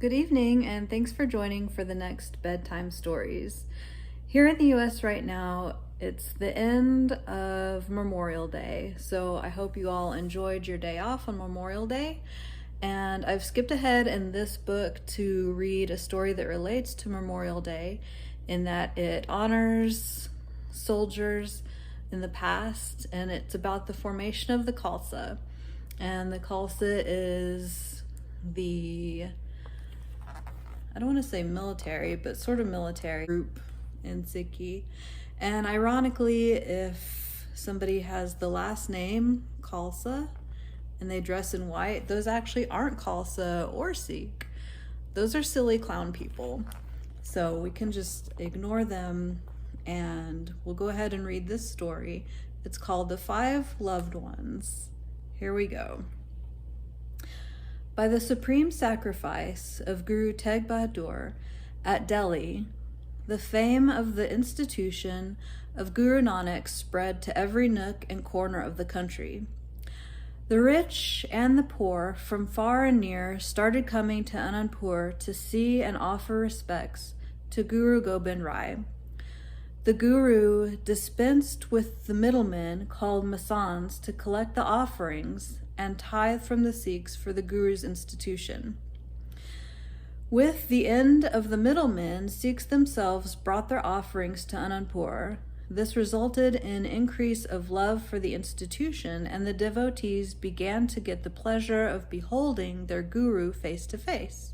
Good evening, and thanks for joining for the next bedtime stories. Here in the US right now, it's the end of Memorial Day, so I hope you all enjoyed your day off on Memorial Day. And I've skipped ahead in this book to read a story that relates to Memorial Day, in that it honors soldiers in the past, and it's about the formation of the Khalsa. And the Khalsa is I don't want to say military, but sort of military group in Sikh. And ironically, if somebody has the last name Khalsa and they dress in white, those actually aren't Khalsa or Sikh. Those are silly clown people. So we can just ignore them, and we'll go ahead and read this story. It's called The Five Loved Ones. Here we go. By the supreme sacrifice of Guru Tegh Bahadur at Delhi, the fame of the institution of Guru Nanak spread to every nook and corner of the country. The rich and the poor from far and near started coming to Anandpur to see and offer respects to Guru Gobind Rai. The Guru dispensed with the middlemen called masands to collect the offerings and tithe from the Sikhs for the Guru's institution. With the end of the middlemen, Sikhs themselves brought their offerings to Anandpur. This resulted in increase of love for the institution, and the devotees began to get the pleasure of beholding their Guru face to face.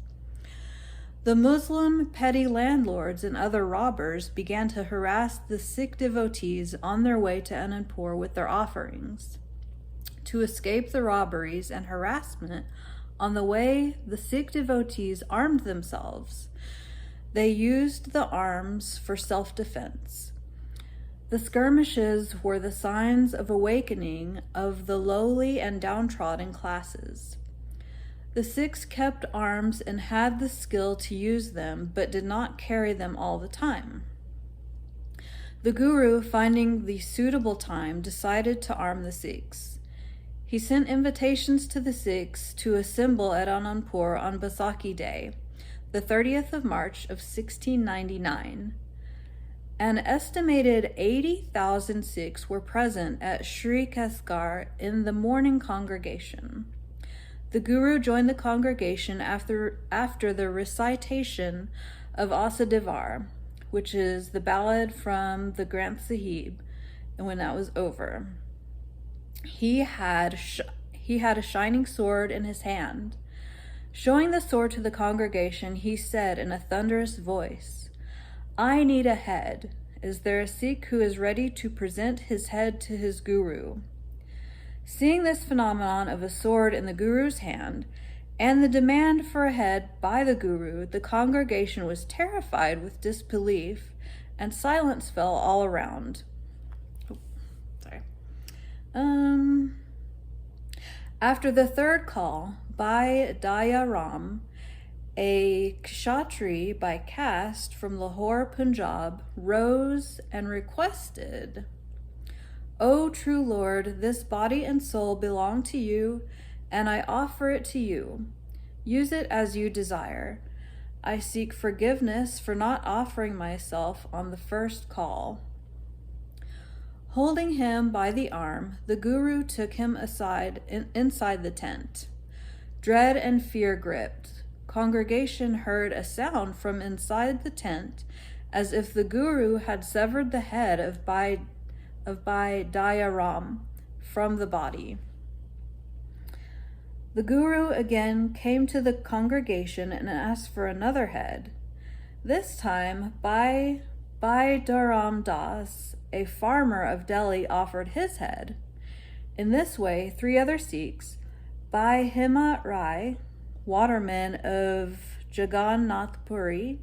The Muslim petty landlords and other robbers began to harass the Sikh devotees on their way to Anandpur with their offerings. To escape the robberies and harassment on the way, the Sikh devotees armed themselves. They used the arms for self-defense. The skirmishes were the signs of awakening of the lowly and downtrodden classes. The Sikhs kept arms and had the skill to use them, but did not carry them all the time. The Guru, finding the suitable time, decided to arm the Sikhs. He sent invitations to the Sikhs to assemble at Anandpur on Baisakhi Day, the 30th of March of 1699. An estimated 80,000 Sikhs were present at Sri Kaskar in the morning congregation. The Guru joined the congregation after the recitation of Asa Devar, which is the ballad from the Granth Sahib, and when that was over, he had a shining sword in his hand. Showing the sword to the congregation, he said in a thunderous voice, "I need a head. Is there a Sikh who is ready to present his head to his Guru?" Seeing this phenomenon of a sword in the Guru's hand and the demand for a head by the Guru, the congregation was terrified with disbelief, and silence fell all around. After the third call by Daya Ram, a Kshatri by caste from Lahore, Punjab, rose and requested, "O true Lord, this body and soul belong to you, and I offer it to you. Use it as you desire. I seek forgiveness for not offering myself on the first call." Holding him by the arm, the Guru took him aside inside the tent. Dread and fear gripped. Congregation heard a sound from inside the tent, as if the Guru had severed the head of Bhai Daya Ram from the body. The Guru again came to the congregation and asked for another head. This time, Bhai Dharam Das, a farmer of Delhi, offered his head. In this way, 3 other Sikhs, Bhai Himmat Rai, waterman of Jagannathpuri,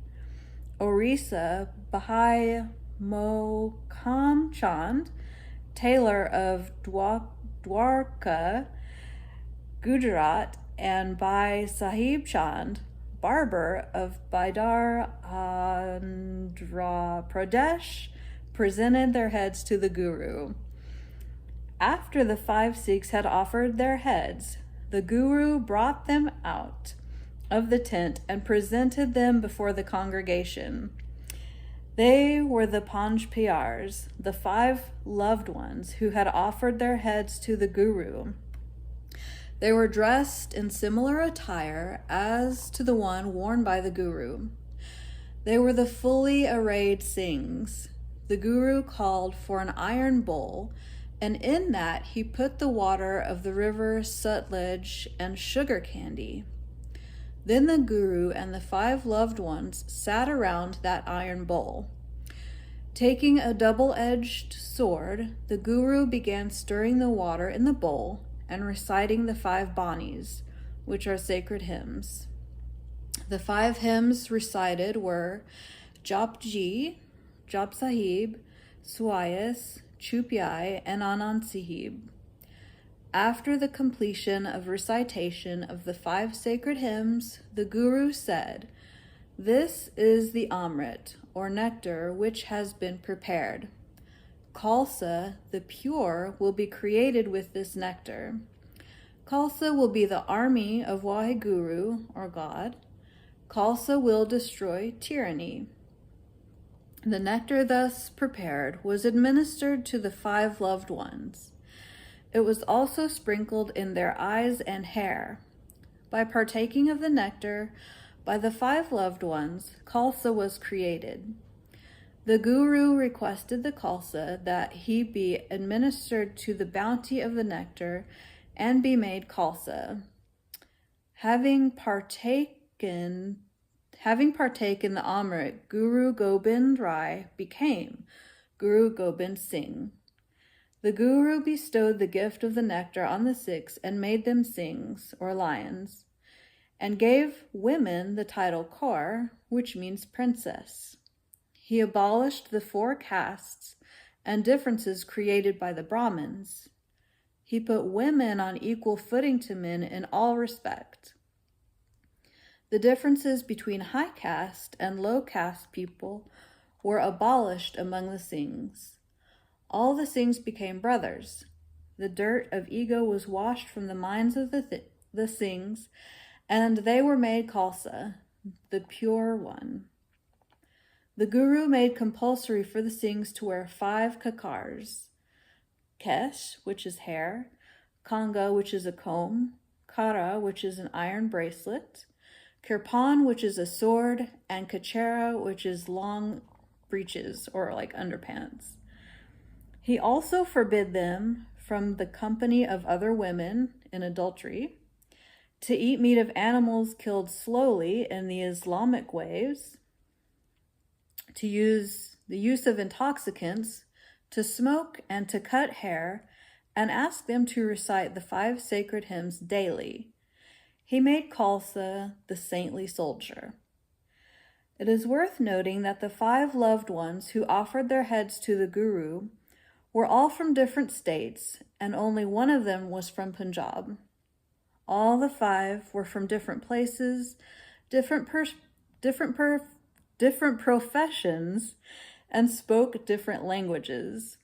Orissa, Bhai Mohkam Chand, tailor of Dwarka, Gujarat, and Bhai Sahib Chand, barber of Bidar, Andhra Pradesh, presented their heads to the Guru. After the 5 Sikhs had offered their heads, the Guru brought them out of the tent and presented them before the congregation. They were the Panj Pyars, the 5 loved ones who had offered their heads to the Guru. They were dressed in similar attire as to the one worn by the Guru. They were the fully arrayed Singhs. The Guru called for an iron bowl, and in that he put the water of the river Sutlej and sugar candy. Then the Guru and the 5 loved ones sat around that iron bowl. Taking a double-edged sword, the Guru began stirring the water in the bowl and reciting the 5 banis, which are sacred hymns. The 5 hymns recited were Jap Ji, Jap Sahib, Suayas, Chupiai, and Anand Sahib. After the completion of recitation of the 5 sacred hymns, the Guru said, "This is the Amrit, or nectar, which has been prepared. Khalsa, the pure, will be created with this nectar. Khalsa will be the army of Waheguru, or God. Khalsa will destroy tyranny." The nectar thus prepared was administered to the 5 loved ones. It was also sprinkled in their eyes and hair. By partaking of the nectar by the 5 loved ones, Khalsa was created. The Guru requested the Khalsa that he be administered to the bounty of the nectar and be made Khalsa. Having partaken the Amrit, Guru Gobind Rai became Guru Gobind Singh. The Guru bestowed the gift of the nectar on the Sikhs and made them Singhs, or lions, and gave women the title Kaur, which means princess. He abolished the 4 castes and differences created by the Brahmins. He put women on equal footing to men in all respect. The differences between high caste and low caste people were abolished among the Singhs. All the Singhs became brothers. The dirt of ego was washed from the minds of the Singhs, and they were made Khalsa, the pure one. The Guru made compulsory for the Singhs to wear 5 kakars: kesh, which is hair; kanga, which is a comb; kara, which is an iron bracelet; kirpan, which is a sword; and kachera, which is long breeches, or like underpants. He also forbid them from the company of other women in adultery, to eat meat of animals killed slowly in the Islamic ways, to use the use of intoxicants, to smoke and to cut hair, and ask them to recite the 5 sacred hymns daily. He made Khalsa the saintly soldier. It is worth noting that the 5 loved ones who offered their heads to the Guru were all from different states, and only one of them was from Punjab. All the 5 were from different places, different professions, and spoke different languages.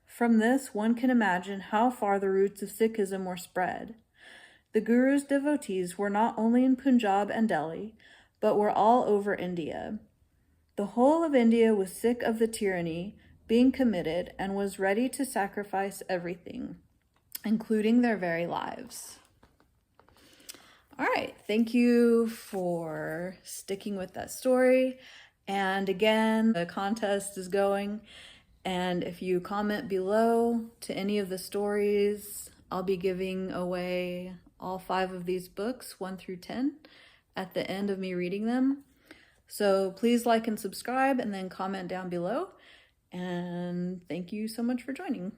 From this, one can imagine how far the roots of Sikhism were spread. The Guru's devotees were not only in Punjab and Delhi, but were all over India. The whole of India was sick of the tyranny being committed and was ready to sacrifice everything, including their very lives. All right, thank you for sticking with that story. And again, the contest is going, and if you comment below to any of the stories, I'll be giving away all 5 of these books, 1 through 10, at the end of me reading them. So please like and subscribe, and then comment down below. And thank you so much for joining.